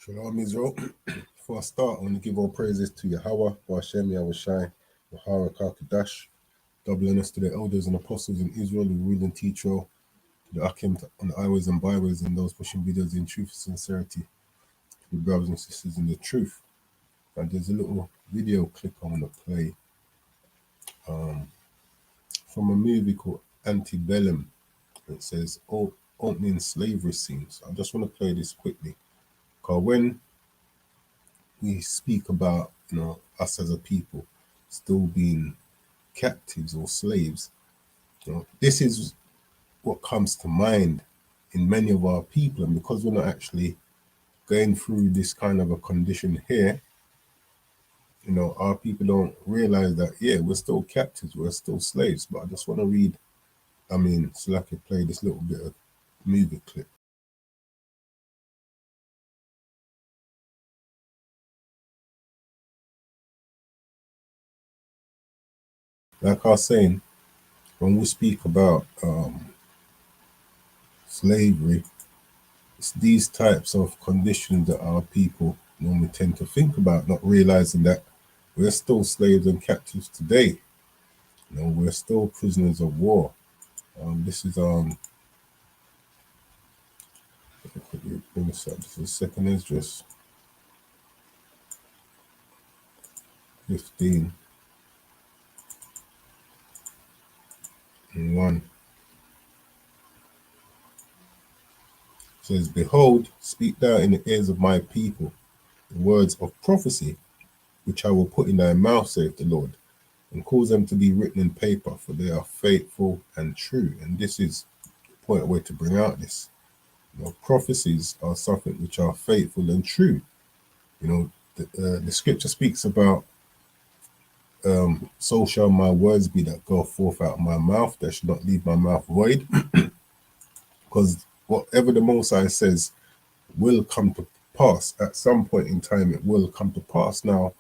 Shalom Israel. Before I start, I want to give all praises to Yahweh, Hashem, Yahushai, Yahweh Kakadash, double honors to the elders and apostles in Israel who read and teach all, to the Akim on the highways and byways, and those pushing videos in truth and sincerity, to the brothers and sisters in the truth. And there's a little video clip I want to play from a movie called Antebellum. It says opening slavery scenes. I just want to play this quickly, because when we speak about us as a people still being captives or slaves, this is what comes to mind in many of our people. And because we're not actually going through this kind of a condition here, our people don't realize that we're still captives, we're still slaves. But I just want to read, so I can play this little bit of movie clip. Like I was saying, when we speak about slavery, it's these types of conditions that our people normally tend to think about, not realizing that we're still slaves and captives today. We're still prisoners of war. This is bring this up. This is 2nd Ezra 15 and 1. It says, "Behold, speak thou in the ears of my people the words of prophecy, which I will put in thy mouth, saith the Lord, and cause them to be written in paper, for they are faithful and true." And this is the point where to bring out this. Prophecies are something which are faithful and true. The scripture speaks about, so shall my words be that go forth out of my mouth, they should not leave my mouth void. Because whatever the Most High says will come to pass. At some point in time, it will come to pass. Now,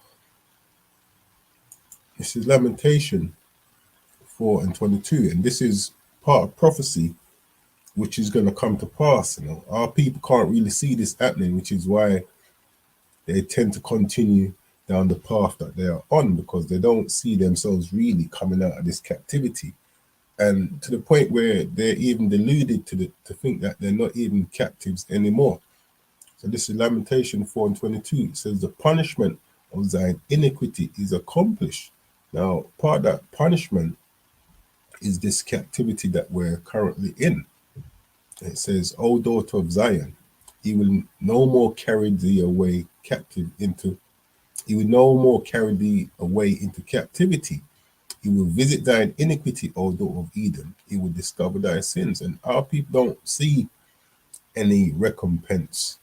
this is Lamentation 4 and 22, and this is part of prophecy which is going to come to pass. Our people can't really see this happening, which is why they tend to continue down the path that they are on, because they don't see themselves really coming out of this captivity, and to the point where they're even deluded to think that they're not even captives anymore. So this is Lamentation 4 and 22. It says, "The punishment of thine iniquity is accomplished." Now, part of that punishment is this captivity that we're currently in. It says, "O daughter of Zion, he will no more carry thee away captive into, he will no more carry thee away into captivity. He will visit thine iniquity, O daughter of Edom. He will discover thy sins." And our people don't see any recompense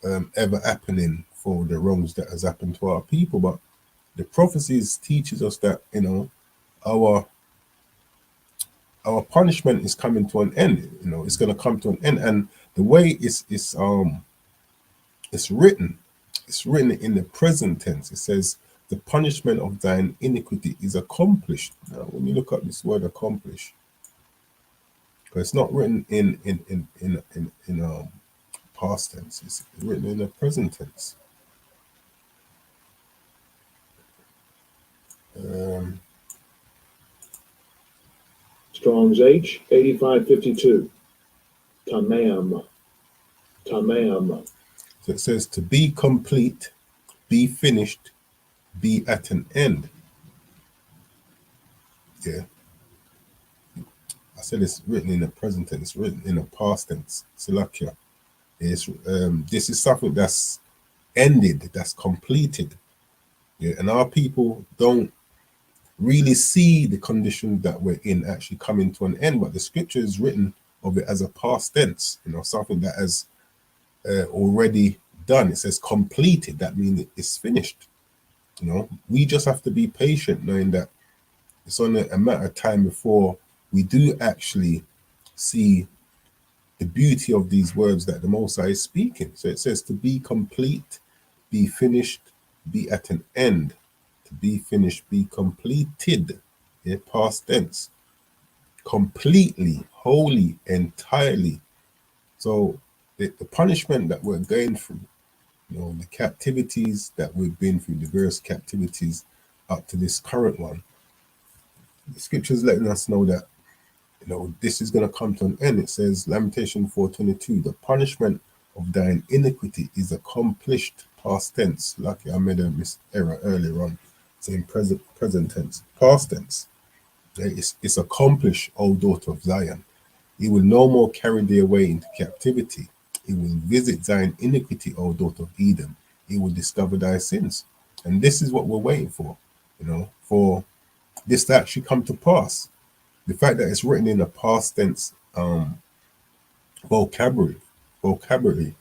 ever happening for the wrongs that has happened to our people. But the prophecies teaches us that our punishment is coming to an end. It's going to come to an end, and the way it's written in the present tense. It says, "The punishment of thine iniquity is accomplished." Now, when you look up this word "accomplish," because it's not written in past tense, it's written in the present tense. Strong's H 8552. Tamam. So it says to be complete, be finished, be at an end. Yeah. I said it's written in the present tense, written in the past tense. Silakia. This is something that's ended, that's completed. Yeah. And our people don't really see the condition that we're in actually coming to an end, but the scripture is written of it as a past tense, something that has already done. It says completed. That means it's finished. We just have to be patient, knowing that it's only a matter of time before we do actually see the beauty of these words that the Most High is speaking. So it says to be complete, be finished, be at an end. To be finished, be completed. Past tense. Completely, wholly, entirely. So the punishment that we're going through You know, the captivities that we've been through, the various captivities up to this current one, the scriptures letting us know that, you know, this is going to come to an end. It says, Lamentation 4:22, the punishment of thine iniquity is accomplished, past tense. Lucky I made a error earlier on, saying present tense, past tense. It's accomplished, O daughter of Zion. He will no more carry thee away into captivity. He will visit thine iniquity, O daughter of Edom. He will discover thy sins. And this is what we're waiting for, you know, for this to actually come to pass. The fact that it's written in a past tense vocabulary, vocabulary,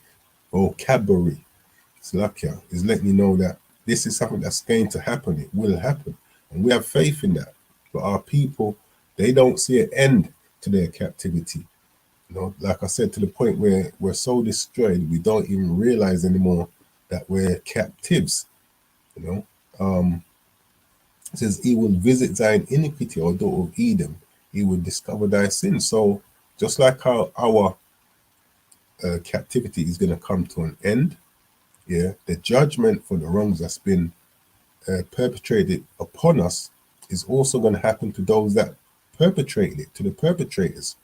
Slakia, is letting you know that this is something that's going to happen. It will happen. And we have faith in that. But our people, they don't see an end to their captivity. You know, like I said, to the point where we're so destroyed, we don't even realize anymore that we're captives. You know, it says, he will visit thine iniquity, O daughter of Edom. He will discover thy sin. So just like how our captivity is going to come to an end, yeah, the judgment for the wrongs that's been perpetrated upon us is also going to happen to those that perpetrated it, to the perpetrators.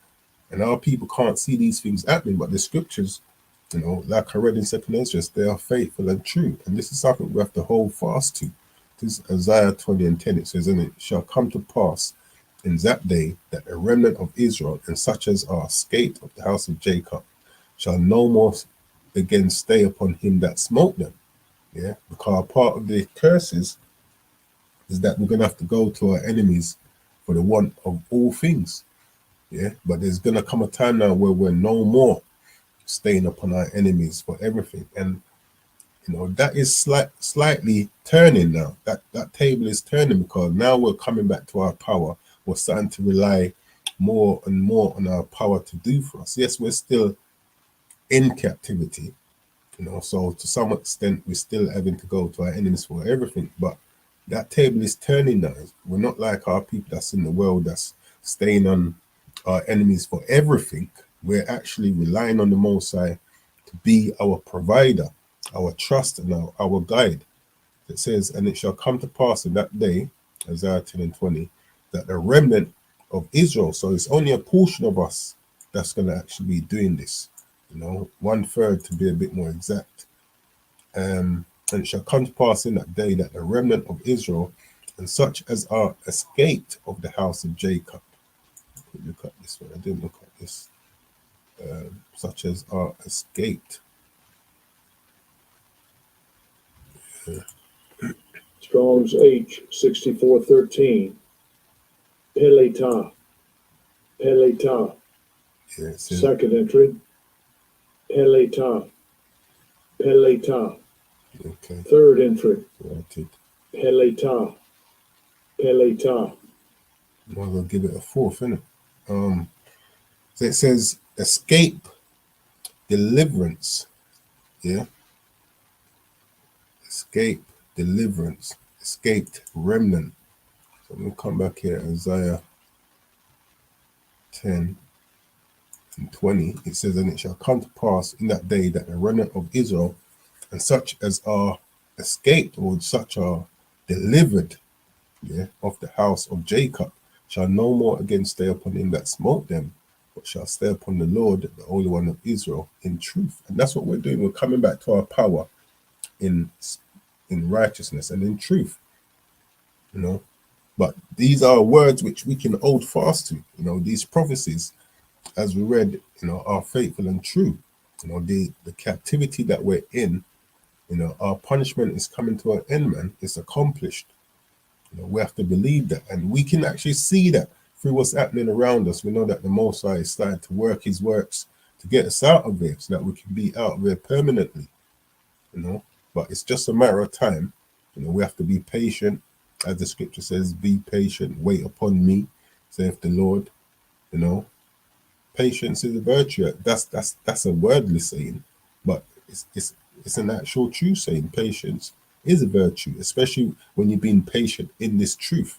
And our people can't see these things happening, but the scriptures, you know, like I read in 2nd Ezra, they are faithful and true. And this is something we have to hold fast to. This is Isaiah 20:10. It says, and it shall come to pass in that day that a remnant of Israel, and such as are escaped of the house of Jacob, shall no more again stay upon him that smote them. Yeah, because part of the curses is that we're going to have to go to our enemies for the want of all things. Yeah, but there's going to come a time now where we're no more staying upon our enemies for everything. And, you know, that is slightly turning now. That table is turning, because now we're coming back to our power. We're starting to rely more and more on our power to do for us. Yes, we're still in captivity, you know, so to some extent we're still having to go to our enemies for everything, but that table is turning now. We're not like our people that's in the world that's staying on our enemies for everything. We're actually relying on the Most High to be our provider, our trust, and our guide. It says, and it shall come to pass in that day, Isaiah 10:20, that the remnant of Israel, so it's only a portion of us that's going to actually be doing this, you know, 1/3 to be a bit more exact. And it shall come to pass in that day that the remnant of Israel, and such as are escaped of the house of Jacob. Look at this one. I didn't look at this. Such as are escaped. Strong's H 6413. Peleta. Peleta. Yeah, it says, Second entry. Peleta. Peleta. okay, Third entry. granted. Peleta. Peleta. Well, we'll give it a fourth, innit? So it says escape, deliverance. Yeah. Escape, deliverance, escaped, remnant. So we'll come back here, Isaiah 10:20. It says, and it shall come to pass in that day that the remnant of Israel, and such as are escaped, or such are delivered, yeah, of the house of Jacob, shall no more again stay upon him that smote them, but shall stay upon the Lord, the Holy One of Israel, in truth. And that's what we're doing. We're coming back to our power in righteousness and in truth, you know. But these are words which we can hold fast to, you know. These prophecies, as we read, you know, are faithful and true. You know, the captivity that we're in, you know, our punishment is coming to an end, man. It's accomplished. You know, we have to believe that, and we can actually see that through what's happening around us. We know that the Most High is starting to work his works to get us out of there, so that we can be out of there permanently, you know. But it's just a matter of time. You know, we have to be patient, as the scripture says, be patient, wait upon me, saith the Lord. You know, patience is a virtue. That's a wordly saying, but it's an actual true saying. Patience is a virtue, especially when you're being patient in this truth.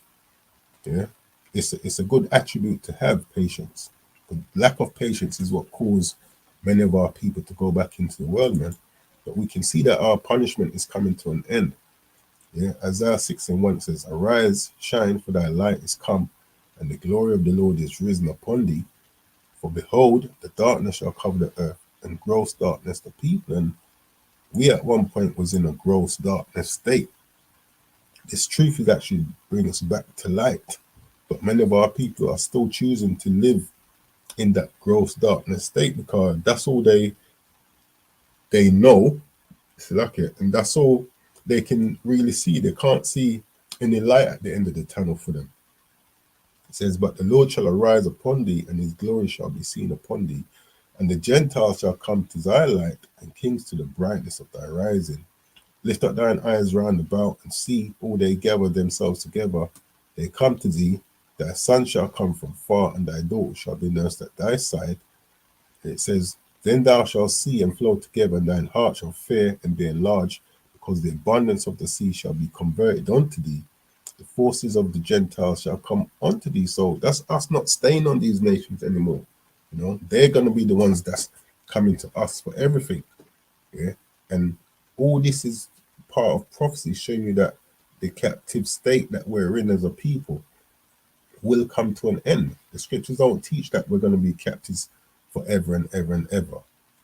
Yeah, it's a good attribute to have, patience. The lack of patience is what caused many of our people to go back into the world, man. But we can see that our punishment is coming to an end. Yeah, Isaiah 6:1 says, Arise, shine, for thy light is come, and the glory of the Lord is risen upon thee. For behold, the darkness shall cover the earth, and gross darkness the people. And we at one point was in a gross darkness state. This truth is actually bringing us back to light. But many of our people are still choosing to live in that gross darkness state because that's all they know. It's like it, and that's all they can really see. They can't see any light at the end of the tunnel for them. It says, But the Lord shall arise upon thee, and his glory shall be seen upon thee. And the Gentiles shall come to thy light, and kings to the brightness of thy rising. Lift up thine eyes round about, and see all they gather themselves together. They come to thee. Thy son shall come from far, and thy daughter shall be nursed at thy side. And it says, Then thou shalt see and flow together, and thine heart shall fear and be enlarged, because the abundance of the sea shall be converted unto thee. The forces of the Gentiles shall come unto thee. So that's us not staying on these nations anymore. You know, they're going to be the ones that's coming to us for everything. Yeah. And all this is part of prophecy, showing you that the captive state that we're in as a people will come to an end. The scriptures don't teach that we're going to be captives forever and ever and ever.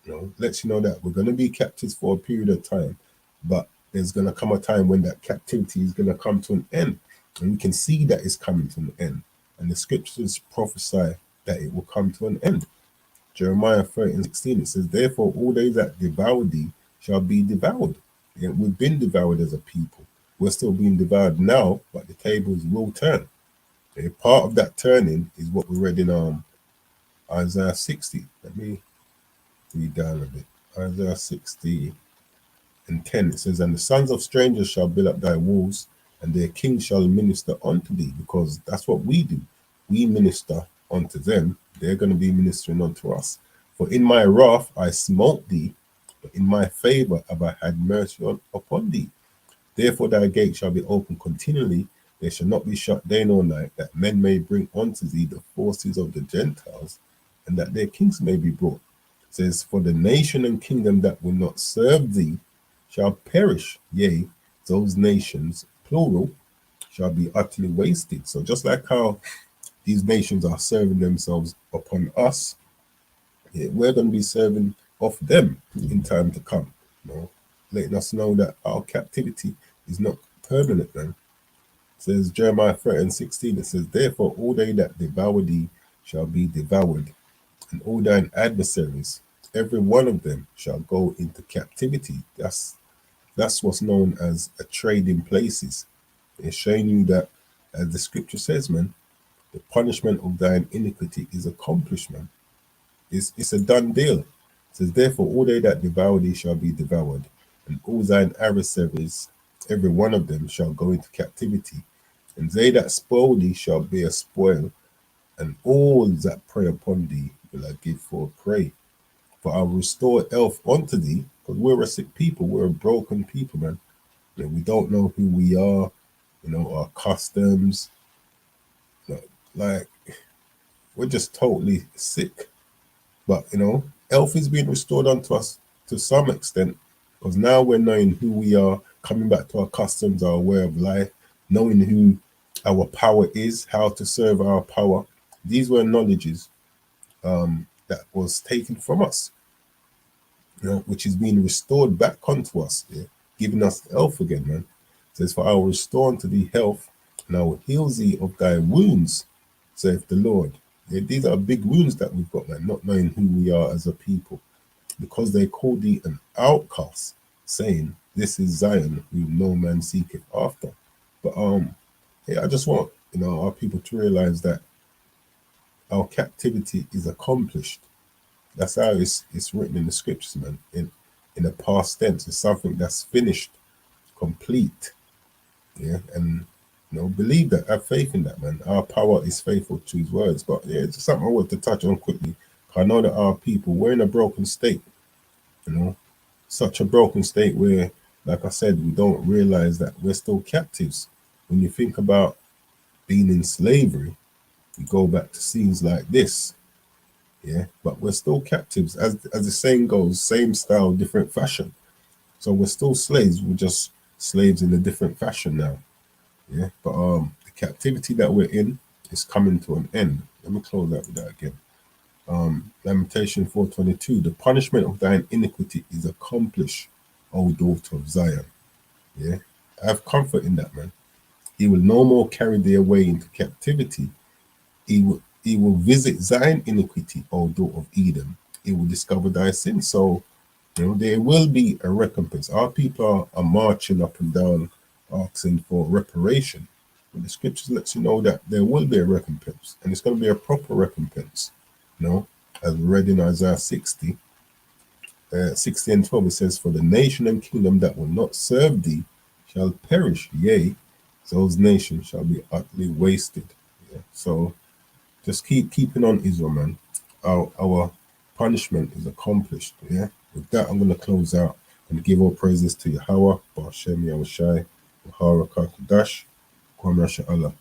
You know, lets you know that we're going to be captives for a period of time, but there's going to come a time when that captivity is going to come to an end, and we can see that it's coming to an end. And the scriptures prophesy that it will come to an end. Jeremiah 13:16, it says, Therefore all they that devour thee shall be devoured. Yeah, we've been devoured as a people. We're still being devoured now, but the tables will turn. A part of that turning is what we read in Isaiah 60. Let me read down a bit. Isaiah 60:10. It says, And the sons of strangers shall build up thy walls, and their kings shall minister unto thee, because that's what we do. We minister unto them. They're going to be ministering unto us. For in my wrath I smote thee, but in my favor have I had mercy upon thee. Therefore thy gate shall be open continually, they shall not be shut day nor night, that men may bring unto thee the forces of the Gentiles, and that their kings may be brought. It says, For the nation and kingdom that will not serve thee shall perish, yea, those nations, plural, shall be utterly wasted. So just like how these nations are serving themselves upon us, yeah, we're going to be serving off them in time to come. You know, letting us know that our captivity is not permanent then. It says Jeremiah 13:16, it says, Therefore all they that devour thee shall be devoured, and all thine adversaries, every one of them shall go into captivity. That's what's known as a trading places. It's showing you that, as the scripture says, man, the punishment of thine iniquity is accomplished, man. It's a done deal. It says, Therefore all they that devour thee shall be devoured, and all thine adversaries, every one of them shall go into captivity. And they that spoil thee shall be a spoil, and all that prey upon thee will I give for a prey. For I will restore health unto thee, because we're a sick people, we're a broken people, man. You know, we don't know who we are, you know, our customs. Like, we're just totally sick. But, you know, health is being restored unto us to some extent, because now we're knowing who we are, coming back to our customs, our way of life, knowing who our power is, how to serve our power. These were knowledges that was taken from us, you know, which is being restored back unto us, yeah? Giving us health again, man. It says, For I will restore unto thee health, and I will heal thee of thy wounds, saith the Lord. Yeah, these are big wounds that we've got, man, not knowing who we are as a people, because they call thee an outcast, saying, This is Zion, who no man seeketh after. But yeah, I just want, you know, our people to realize that our captivity is accomplished. That's how it's written in the scriptures, man. In a past tense, it's something that's finished, complete. Yeah, and you know, believe that, have faith in that, man. Our power is faithful to his words. But yeah, it's just something I want to touch on quickly. I know that our people, we're in a broken state, you know, such a broken state where, like I said, we don't realize that we're still captives. When you think about being in slavery, you go back to scenes like this, yeah, but we're still captives. As the saying goes, same style, different fashion. So we're still slaves, we're just slaves in a different fashion now. Yeah, but the captivity that we're in is coming to an end. Let me close out with that again. Lamentation 4:22, the punishment of thine iniquity is accomplished, O daughter of Zion. Yeah, have comfort in that, man. He will no more carry thee away into captivity. He will visit thine iniquity, O daughter of Edom. He will discover thy sin. So, there will be a recompense. Our people are marching up and down asking for reparation. But the scriptures lets you know that there will be a recompense, and it's going to be a proper recompense. As we read in Isaiah 60, 60 and 12, it says, for the nation and kingdom that will not serve thee shall perish, yea, those nations shall be utterly wasted. Yeah. So just keeping on Israel, man. Our punishment is accomplished. Yeah. With that, I'm going to close out and give all praises to Yahweh, Ba'ashem Yahushai, Bahara Kakadash, Kwam Rasha Allah.